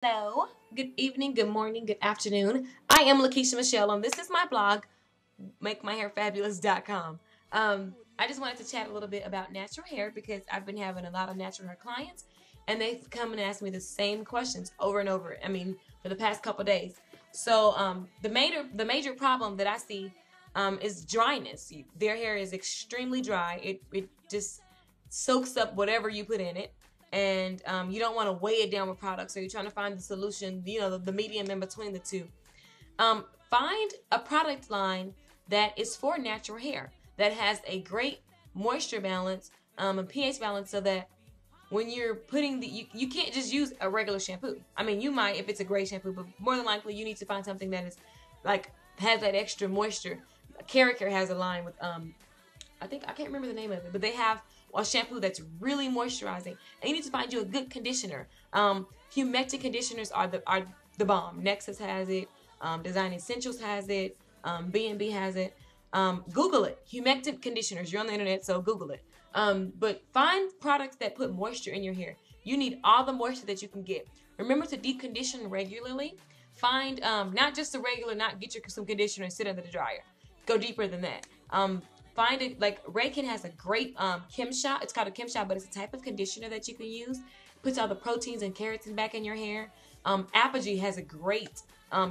Hello, good evening, good morning, good afternoon. I am Lakeisha Michelle, and this is my blog, MakeMyHairFabulous.com. I just wanted to chat a little bit about natural hair because I've been having a lot of natural hair clients, and they've come and asked me the same questions over and over. I mean, for the past couple days. So the major problem that I see is dryness. Their hair is extremely dry. It just soaks up whatever you put in it, and you don't want to weigh it down with products, so you're trying to find the solution, the medium in between the two. Find a product line that is for natural hair that has a great moisture balance and pH balance, so that when you're putting you can't just use a regular shampoo. I mean, you might if it's a great shampoo, but more than likely you need to find something that is like has that extra moisture. Kera Care has a line with I can't remember the name of it, but they have a shampoo that's really moisturizing. And you need to find you a good conditioner. Humectant conditioners are the bomb. Nexxus has it. Design Essentials has it. B&B has it. Google it. Humectant conditioners. You're on the internet, so Google it. But find products that put moisture in your hair. You need all the moisture that you can get. Remember to deep condition regularly. Find not just a regular, not get some conditioner and sit under the dryer. Go deeper than that. Find it like Raykin has a great Kim shot. It's called a Kim shot, but it's a type of conditioner that you can use. Puts all the proteins and keratin back in your hair. Apogee has a great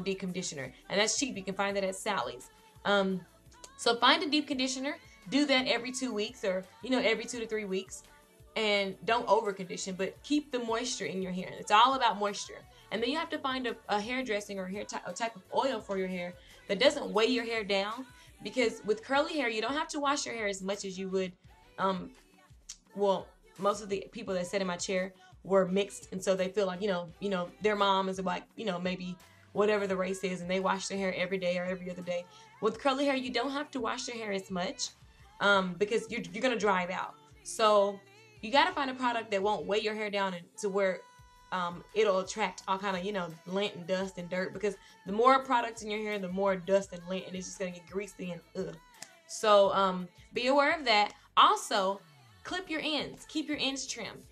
deep conditioner, and that's cheap. You can find that at Sally's. So find a deep conditioner. Do that every 2 weeks, or every 2 to 3 weeks, and don't over condition, but keep the moisture in your hair. It's all about moisture. And then you have to find a hair dressing or a type of oil for your hair that doesn't weigh your hair down. Because with curly hair, you don't have to wash your hair as much as you would. Well, most of the people that sat in my chair were mixed, and so they feel like their mom is like maybe whatever the race is, and they wash their hair every day or every other day. With curly hair, you don't have to wash your hair as much because you're gonna dry it out. So you gotta find a product that won't weigh your hair down and to where it'll attract all kind of lint and dust and dirt, because the more products in your hair, the more dust and lint, and it's just gonna get greasy and ugh. So be aware of that. Also, clip your ends. Keep your ends trimmed.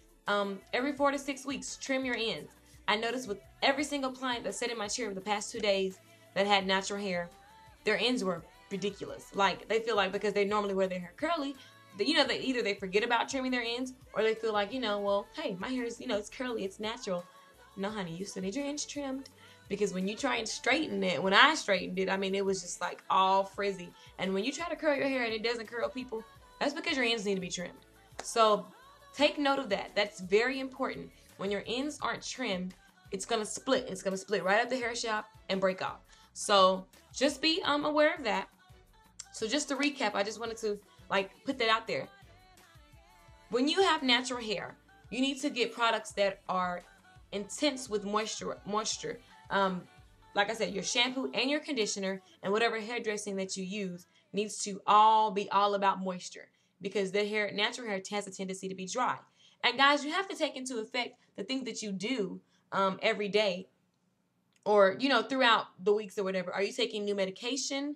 Every 4 to 6 weeks, trim your ends. I noticed with every single client that sat in my chair for the past 2 days that had natural hair, their ends were ridiculous. Like, they feel like because they normally wear their hair curly, they either they forget about trimming their ends, or they feel like, well, hey, my hair is, it's curly, it's natural. No, honey, you still need your ends trimmed, because when you try and straighten it, when I straightened it, I mean, it was just like all frizzy. And when you try to curl your hair and it doesn't curl, people, that's because your ends need to be trimmed. So take note of that. That's very important. When your ends aren't trimmed, it's gonna split. It's gonna split right at the hair shop and break off. So just be aware of that. So just to recap, I just wanted to put that out there. When you have natural hair, you need to get products that are intense with moisture. Like I said, your shampoo and your conditioner and whatever hair dressing that you use needs to be all about moisture, because natural hair has a tendency to be dry. And guys, you have to take into effect the things that you do every day, or throughout the weeks or whatever. Are you taking new medication?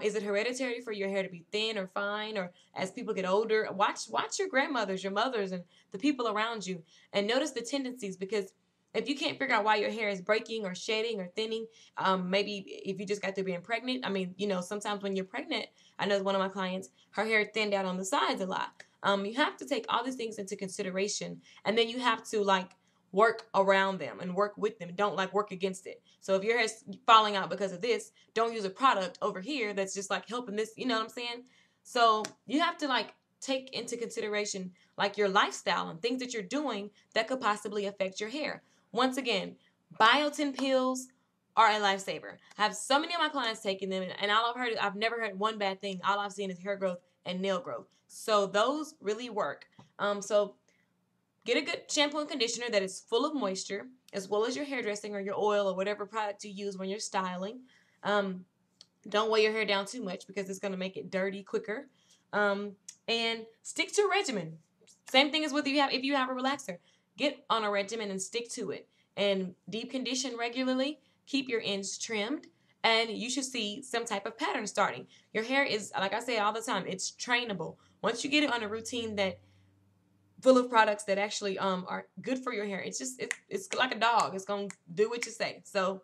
Is it hereditary for your hair to be thin or fine? Or as people get older, watch your grandmothers, your mothers, and the people around you, and notice the tendencies. Because if you can't figure out why your hair is breaking or shedding or thinning, maybe if you just got through being pregnant. I mean, sometimes when you're pregnant, I know one of my clients, her hair thinned out on the sides a lot. You have to take all these things into consideration, and then you have to work around them and work with them. Don't work against it. So if your hair's falling out because of this, don't use a product over here that's just helping this, you know what I'm saying? So you have to take into consideration your lifestyle and things that you're doing that could possibly affect your hair. Once again, biotin pills are a lifesaver. I have so many of my clients taking them, and all I've never heard one bad thing. All I've seen is hair growth and nail growth. So those really work. So get a good shampoo and conditioner that is full of moisture, as well as your hair dressing or your oil or whatever product you use when you're styling. Don't weigh your hair down too much, because it's going to make it dirty quicker. And stick to a regimen. Same thing as if you have a relaxer. Get on a regimen and stick to it. And deep condition regularly. Keep your ends trimmed, and you should see some type of pattern starting. Your hair is, like I say all the time, it's trainable. Once you get it on a routine that full of products that actually are good for your hair. It's just it's like a dog. It's gonna do what you say. So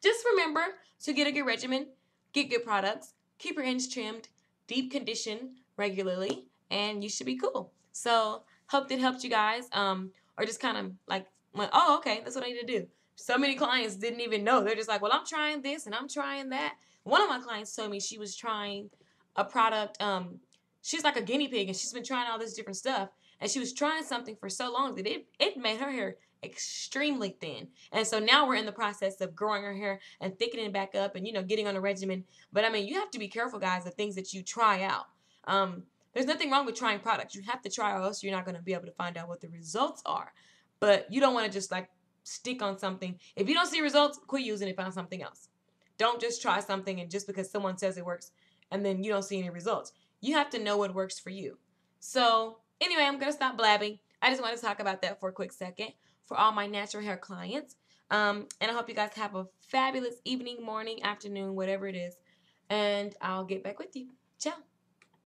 just remember to get a good regimen, get good products, keep your ends trimmed, deep condition regularly, and you should be cool. So hope that helped you guys. Or just kind of like went, oh, okay, that's what I need to do. So many clients didn't even know. They're just like, well, I'm trying this and I'm trying that. One of my clients told me she was trying a product. She's like a guinea pig and she's been trying all this different stuff. And she was trying something for so long that it made her hair extremely thin. And so now we're in the process of growing her hair and thickening it back up and, getting on a regimen. But I mean, you have to be careful, guys, of things that you try out. There's nothing wrong with trying products. You have to try or else you're not going to be able to find out what the results are. But you don't want to just like stick on something. If you don't see results, quit using it, find something else. Don't just try something and just because someone says it works and then you don't see any results. You have to know what works for you. So anyway, I'm going to stop blabbing. I just want to talk about that for a quick second for all my natural hair clients. And I hope you guys have a fabulous evening, morning, afternoon, whatever it is. And I'll get back with you. Ciao.